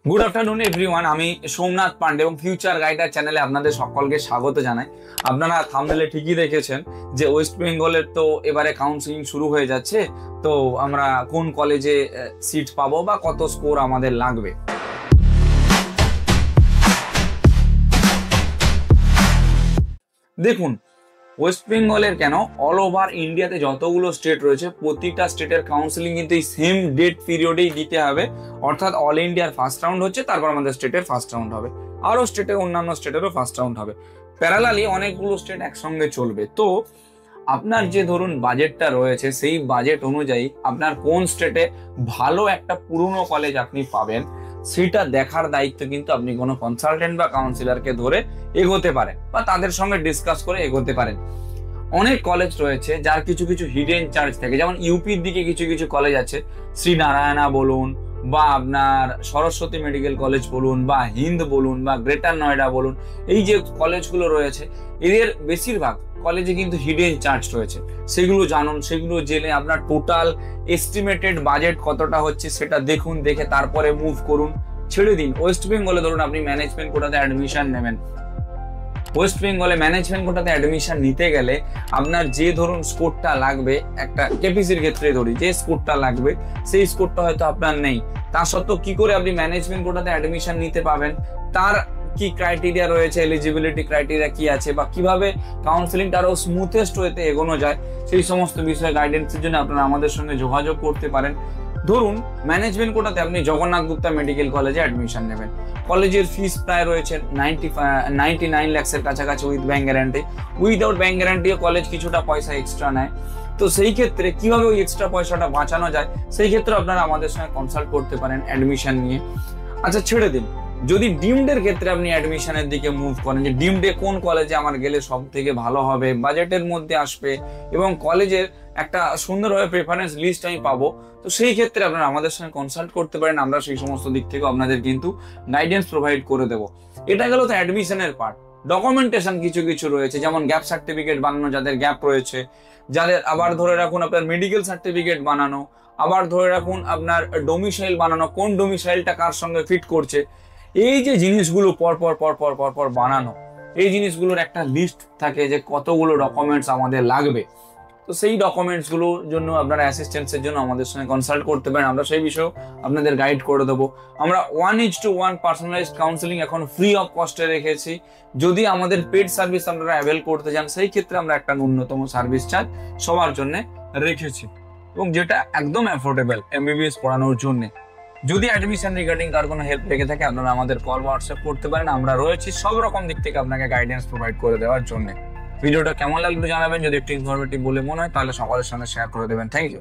Good afternoon everyone, আমি সোমনাথ পান্ডে এবং future গাইডার চ্যানেলে আপনাদের সকলকে স্বাগত জানাই। আপনারা থাম্বনেলে ঠিকই দেখেছেন যে ওয়েস্ট বেঙ্গলের তো এবারে কাউন্সিলিং শুরু হয়ে যাচ্ছে। তো আমরা কোন কলেজে সিট পাবো বা কত স্কোর আমাদের লাগবে। দেখুন, ওয়েস্ট বেঙ্গলের কেন, অল ওভার ইন্ডিয়াতে যতগুলো স্টেট রয়েছে প্রতিটা স্টেটের কাউন্সিলিং কিন্তু এই সেম ডেট পিরিয়ডেই দিতে হবে। অর্থাৎ অল ইন্ডিয়ার ফার্স্ট রাউন্ড হচ্ছে, তারপর আমাদের স্টেটের ফার্স্ট রাউন্ড হবে, আরও স্টেটের অন্যান্য স্টেটেরও ফার্স্ট রাউন্ড হবে। প্যারালালি অনেকগুলো স্টেট একসঙ্গে চলবে। তো আপনার যে ধরুন বাজেটটা রয়েছে সেই বাজেট অনুযায়ী আপনার কোন স্টেটে ভালো একটা পুরনো কলেজ আপনি পাবেন সেটা দেখার দায়িত্ব কিন্তু আপনি কোনো কনসালটেন্ট বা কাউন্সিলরকে ধরে এগোতে পারেন বা তাদের সঙ্গে ডিসকাস করে এগোতে পারেন। অনেক কলেজ রয়েছে যার কিছু কিছু হিডেন চার্জ থাকে, যেমন ইউপির দিকে কিছু কিছু কলেজ আছে, শ্রীনারায়ণা বলুন বা আপনার সরস্বতী মেডিকেল কলেজ বলুন বা হিন্দ বলুন বা গ্রেটার নয়ডা বলুন, এই যে কলেজগুলো রয়েছে এদের বেশিরভাগ কলেজে কিন্তু হিডেন চার্জ রয়েছে। সেগুলো জানুন, সেগুলো জেনে আপনার টোটাল এস্টিমেটেড বাজেট কতটা হচ্ছে সেটা দেখুন, দেখে তারপরে মুভ করুন। ছেড়ে দিন ওয়েস্ট বেঙ্গলে ধরুন আপনি ম্যানেজমেন্ট কোটাতে অ্যাডমিশন নেবেন। ওয়েস্ট বেঙ্গলে ম্যানেজমেন্ট কোটাতে অ্যাডমিশন নিতে গেলে আপনার যে ধরুন স্কোরটা লাগবে, একটা কেপিসির ক্ষেত্রে ধরি যে স্কোরটা লাগবে সেই স্কোরটা হয়তো আপনার নেই, তা সত্ত্বেও কি করে আপনি ম্যানেজমেন্ট কোটাতে অ্যাডমিশন নিতে পাবেন, তার কি ক্রাইটেরিয়া রয়েছে, এলিজিবিলিটি ক্রাইটেরিয়া কি আছে বা কিভাবে কাউন্সিলিংটা আরো স্মুথেস্ট ওয়েতে এগোনো যায়, সেই সমস্ত বিষয়ে গাইডেন্সের জন্য আপনারা আমাদের সঙ্গে যোগাযোগ করতে পারেন। ধরুন ম্যানেজমেন্ট কোটাতে আপনি জগন্নাথ গুপ্তা মেডিকেল কলেজে অ্যাডমিশন নেবেন, কলেজের ফিস প্রায় রয়েছে 99 লাখসের কাছাকাছি with bank guarantee. Without bank গ্যারান্টিও কলেজ কিছুটা পয়সা এক্সট্রা নেয়। তো সেই ক্ষেত্রে কিভাবে ওই এক্সট্রা পয়সাটা বাঁচানো যায় সেই ক্ষেত্রে আপনারা আমাদের সঙ্গে কনসাল্ট করতে পারেন অ্যাডমিশন নিয়ে। আচ্ছা ছেড়ে দিন, যদি ডিমডের ক্ষেত্রে আপনি অ্যাডমিশনের দিকে মুভ করেন যে ডিমডে কোন কলেজে আমার গেলে সব থেকে ভালো হবে, বাজেটের মধ্যে আসবে এবং কলেজের একটা সুন্দরভাবে প্রেফারেন্স লিস্ট আমি পাবো, তো সেই ক্ষেত্রে আপনারা আমাদের সঙ্গে কনসাল্ট করতে পারেন। আমরা সেই সমস্ত দিক থেকে আপনাদের কিন্তু গাইডেন্স প্রোভাইড করে দেবো। এটা গেল তো অ্যাডমিশনের পার্ট। ডকুমেন্টেশন কিছু কিছু রয়েছে, যেমন গ্যাপ সার্টিফিকেট বানানো, যাদের গ্যাপ রয়েছে, যাদের আবার ধরে রাখুন আপনার মেডিকেল সার্টিফিকেট বানানো, আবার ধরে রাখুন আপনার ডোমিসাইল বানানো, কোন ডোমিসাইলটা কার সঙ্গে ফিট করছে, এই যে জিনিসগুলো পর পর বানানো, এই জিনিসগুলোর একটা লিস্ট থাকে যে কতগুলো ডকুমেন্টস আমাদের লাগবে। তো সেই ডকুমেন্টস গুলোর জন্য আপনারা অ্যাসিস্ট্যান্সের জন্য আমাদের সঙ্গে কনসাল্ট করতে পারেন, আমরা সেই বিষয়েও আপনাদের গাইড করে দেবো। আমরা 1:1 পার্সোনালাইজড কাউন্সিলিং এখন ফ্রি অফ কস্টে রেখেছি। যদি আমাদের পেড সার্ভিস আপনারা অ্যাভেল করতে চান সেই ক্ষেত্রে আমরা একটা ন্যূনতম সার্ভিস চার্জ সবার জন্য রেখেছি এবং যেটা একদম অ্যাফোর্ডেবল এমবিবিএস পড়ানোর জন্য। যদি অ্যাডমিশন রিগার্ডিং কার কোনো হেল্প লেগে থাকে আপনারা আমাদের কল হোয়াটসঅ্যাপ করতে পারেন, আমরা রয়েছি সব রকম দিক থেকে আপনাকে গাইডেন্স প্রোভাইড করে দেওয়ার জন্য। ভিডিওটা কেমন লাগলো জানাবেন, যদি একটু ইনফরমেটিভ বলে মনে হয় তাহলে সকলের সঙ্গে শেয়ার করে দেবেন। Thank you.